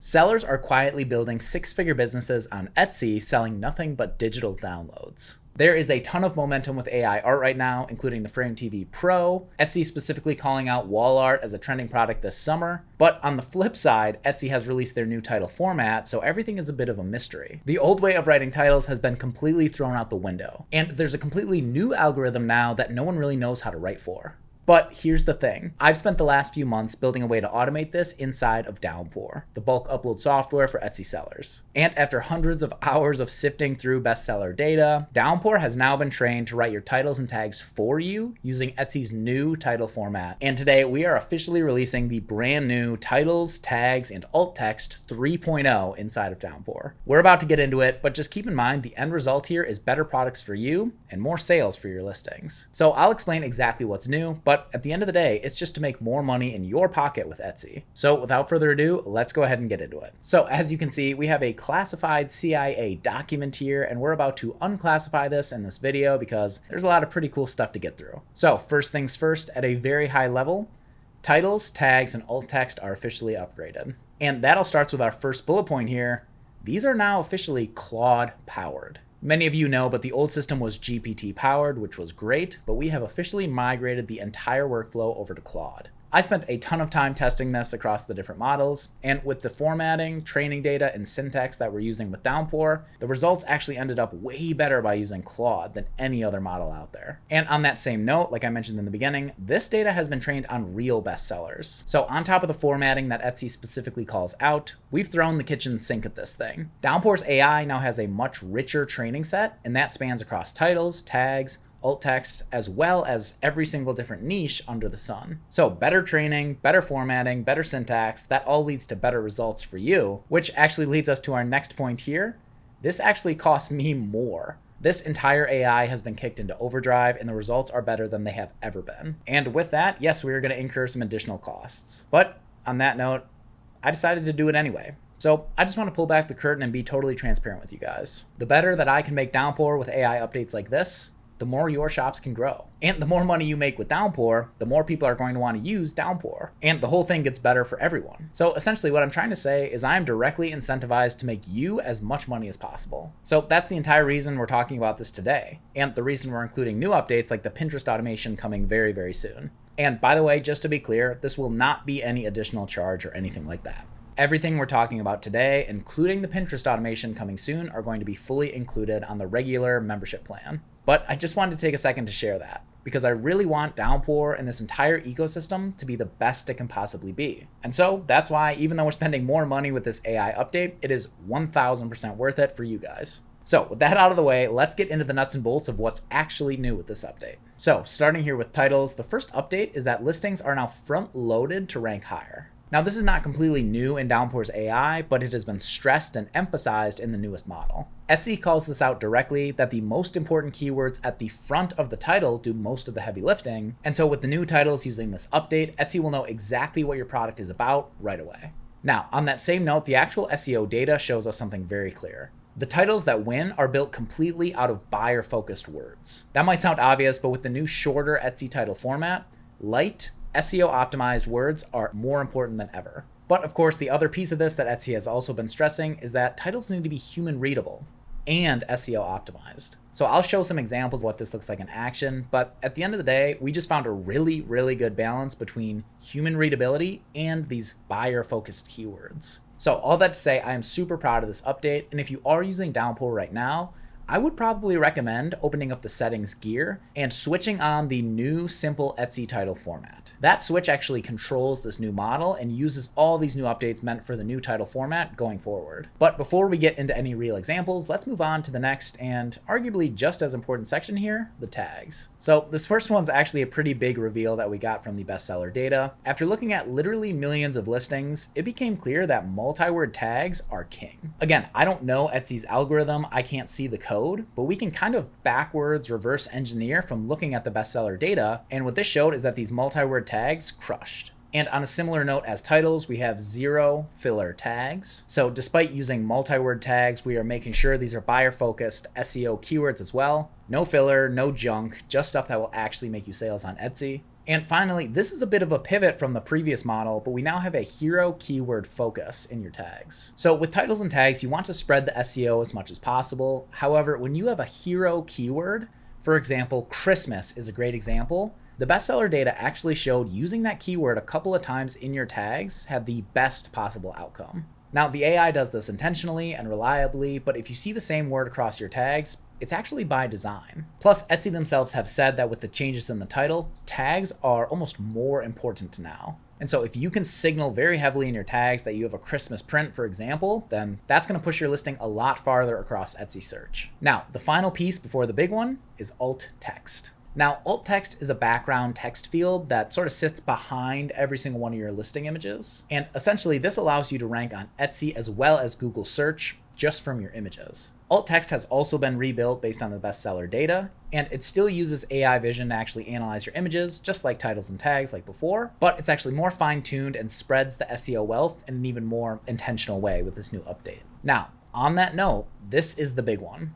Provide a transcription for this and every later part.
Sellers are quietly building six-figure businesses on Etsy selling nothing but digital downloads. There is a ton of momentum with AI art right now, including the Frame TV Pro, Etsy specifically calling out wall art as a trending product this summer. But on the flip side, Etsy has released their new title format, so everything is a bit of a mystery. The old way of writing titles has been completely thrown out the window, and there's a completely new algorithm now that no one really knows how to write for. But here's the thing. I've spent the last few months building a way to automate this inside of Downpour, the bulk upload software for Etsy sellers. And after hundreds of hours of sifting through bestseller data, Downpour has now been trained to write your titles and tags for you using Etsy's new title format. And today we are officially releasing the brand new titles, tags, and alt text 3.0 inside of Downpour. We're about to get into it, but just keep in mind the end result here is better products for you and more sales for your listings. So I'll explain exactly what's new, but at the end of the day, it's just to make more money in your pocket with Etsy. So without further ado, let's go ahead and get into it. So as you can see, we have a classified CIA document here, and we're about to unclassify this in this video because there's a lot of pretty cool stuff to get through. So first things first, at a very high level, titles, tags, and alt text are officially upgraded. And that all starts with our first bullet point here. These are now officially Claude-powered. Many of you know, but the old system was GPT powered, which was great, but we have officially migrated the entire workflow over to Claude. I spent a ton of time testing this across the different models, and with the formatting, training data, and syntax that we're using with Downpour, the results actually ended up way better by using Claude than any other model out there. And on that same note, like I mentioned in the beginning, this data has been trained on real bestsellers. So on top of the formatting that Etsy specifically calls out, we've thrown the kitchen sink at this thing. Downpour's AI now has a much richer training set, and that spans across titles, tags, alt text, as well as every single different niche under the sun. So better training, better formatting, better syntax, that all leads to better results for you, which actually leads us to our next point here. This actually costs me more. This entire AI has been kicked into overdrive and the results are better than they have ever been. And with that, yes, we are going to incur some additional costs. But on that note, I decided to do it anyway. So I just want to pull back the curtain and be totally transparent with you guys. The better that I can make Downpour with AI updates like this, the more your shops can grow. And the more money you make with Downpour, the more people are going to want to use Downpour. And the whole thing gets better for everyone. So essentially what I'm trying to say is I'm directly incentivized to make you as much money as possible. So that's the entire reason we're talking about this today. And the reason we're including new updates like the Pinterest automation coming very, very soon. And by the way, just to be clear, this will not be any additional charge or anything like that. Everything we're talking about today, including the Pinterest automation coming soon, are going to be fully included on the regular membership plan. But I just wanted to take a second to share that because I really want Downpour and this entire ecosystem to be the best it can possibly be. And so that's why, even though we're spending more money with this AI update, it is 1000% worth it for you guys. So with that out of the way, let's get into the nuts and bolts of what's actually new with this update. So starting here with titles, the first update is that listings are now front loaded to rank higher. Now, this is not completely new in Downpour's AI, but it has been stressed and emphasized in the newest model. Etsy calls this out directly that the most important keywords at the front of the title do most of the heavy lifting. And so with the new titles using this update, Etsy will know exactly what your product is about right away. Now, on that same note, the actual SEO data shows us something very clear. The titles that win are built completely out of buyer-focused words. That might sound obvious, but with the new shorter Etsy title format, light, SEO optimized words are more important than ever. But of course, the other piece of this that Etsy has also been stressing is that titles need to be human readable and SEO optimized. So I'll show some examples of what this looks like in action, but at the end of the day, we just found a really, really good balance between human readability and these buyer-focused keywords. So all that to say, I am super proud of this update, and if you are using Downpour right now, I would probably recommend opening up the settings gear and switching on the new simple Etsy title format. That switch actually controls this new model and uses all these new updates meant for the new title format going forward. But before we get into any real examples, let's move on to the next and arguably just as important section here, the tags. So this first one's actually a pretty big reveal that we got from the bestseller data. After looking at literally millions of listings, it became clear that multi-word tags are king. Again, I don't know Etsy's algorithm, I can't see the code, but we can kind of backwards reverse engineer from looking at the bestseller data. And what this showed is that these multi-word tags crushed. And on a similar note as titles, we have 0 filler tags. So despite using multi-word tags, we are making sure these are buyer-focused SEO keywords as well. No filler, no junk, just stuff that will actually make you sales on Etsy. And finally, this is a bit of a pivot from the previous model, but we now have a hero keyword focus in your tags. So with titles and tags, you want to spread the SEO as much as possible. However, when you have a hero keyword, for example, Christmas is a great example, the bestseller data actually showed using that keyword a couple of times in your tags had the best possible outcome. Now, the AI does this intentionally and reliably, but if you see the same word across your tags, it's actually by design. Plus, Etsy themselves have said that with the changes in the title, tags are almost more important now. And so if you can signal very heavily in your tags that you have a Christmas print, for example, then that's going to push your listing a lot farther across Etsy search. Now, the final piece before the big one is alt text. Now, alt text is a background text field that sort of sits behind every single one of your listing images. And essentially, this allows you to rank on Etsy as well as Google search just from your images. Alt text has also been rebuilt based on the bestseller data, and it still uses AI vision to actually analyze your images, just like titles and tags like before, but it's actually more fine-tuned and spreads the SEO wealth in an even more intentional way with this new update. Now, on that note, this is the big one.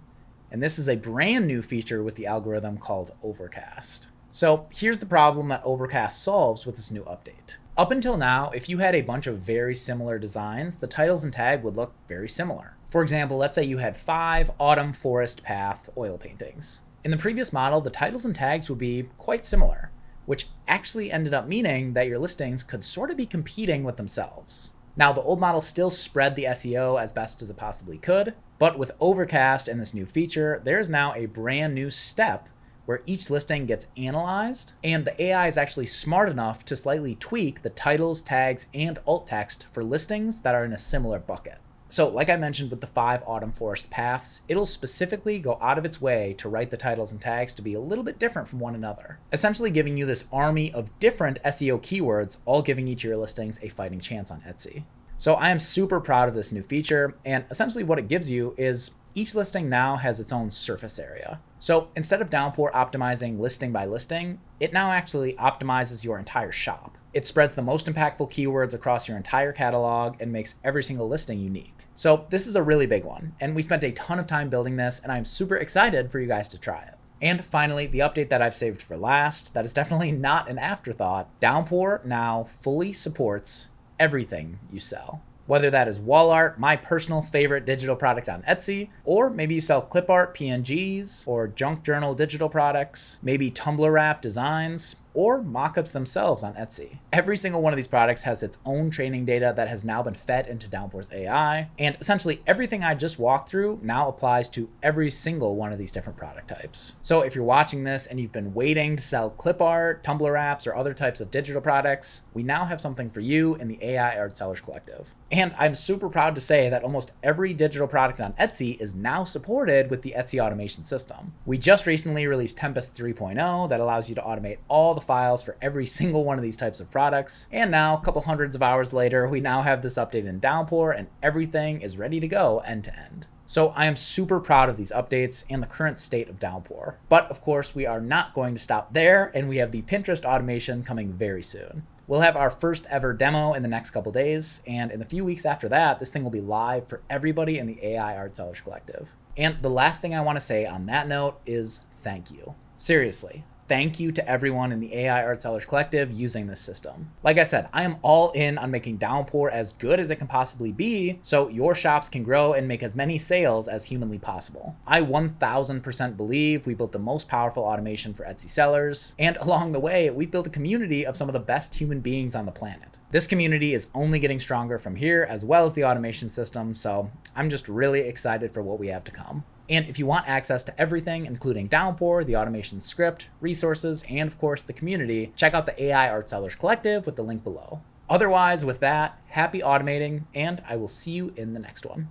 And this is a brand new feature with the algorithm called Overcast. So here's the problem that Overcast solves with this new update. Up until now, if you had a bunch of very similar designs, the titles and tag would look very similar. For example, let's say you had 5 autumn forest path oil paintings. In the previous model, the titles and tags would be quite similar, which actually ended up meaning that your listings could sort of be competing with themselves. Now, the old model still spread the SEO as best as it possibly could, but with Overcast and this new feature, there's now a brand new step where each listing gets analyzed, and the AI is actually smart enough to slightly tweak the titles, tags, and alt text for listings that are in a similar bucket. So like I mentioned with the 5 autumn forest paths, it'll specifically go out of its way to write the titles and tags to be a little bit different from one another, essentially giving you this army of different SEO keywords, all giving each of your listings a fighting chance on Etsy. So I am super proud of this new feature, and essentially what it gives you is each listing now has its own surface area. So instead of Downpour optimizing listing by listing, it now actually optimizes your entire shop. It spreads the most impactful keywords across your entire catalog and makes every single listing unique. So this is a really big one, and we spent a ton of time building this, and I'm super excited for you guys to try it. And finally, the update that I've saved for last, that is definitely not an afterthought, Downpour now fully supports everything you sell. Whether that is wall art, my personal favorite digital product on Etsy, or maybe you sell clip art, PNGs, or junk journal digital products, maybe tumbler wrap designs, or mockups themselves on Etsy. Every single one of these products has its own training data that has now been fed into Downpour's AI, and essentially everything I just walked through now applies to every single one of these different product types. So if you're watching this and you've been waiting to sell clip art, tumbler wraps, or other types of digital products, we now have something for you in the AI Art Sellers Collective. And I'm super proud to say that almost every digital product on Etsy is now supported with the Etsy automation system. We just recently released Tempest 3.0 that allows you to automate all the files for every single one of these types of products. And now, a couple hundreds of hours later, we now have this update in Downpour and everything is ready to go end to end. So I am super proud of these updates and the current state of Downpour. But of course, we are not going to stop there, and we have the Pinterest automation coming very soon. We'll have our first ever demo in the next couple days, and in the few weeks after that, this thing will be live for everybody in the AI Art Sellers Collective. And the last thing I want to say on that note is thank you. Seriously. Thank you to everyone in the AI Art Sellers Collective using this system. Like I said, I am all in on making Downpour as good as it can possibly be so your shops can grow and make as many sales as humanly possible. I 1000% believe we built the most powerful automation for Etsy sellers, and along the way, we've built a community of some of the best human beings on the planet. This community is only getting stronger from here, as well as the automation system, so I'm just really excited for what we have to come. And if you want access to everything, including Downpour, the automation script, resources, and of course the community, check out the AI Art Sellers Collective with the link below. Otherwise, with that, happy automating, and I will see you in the next one.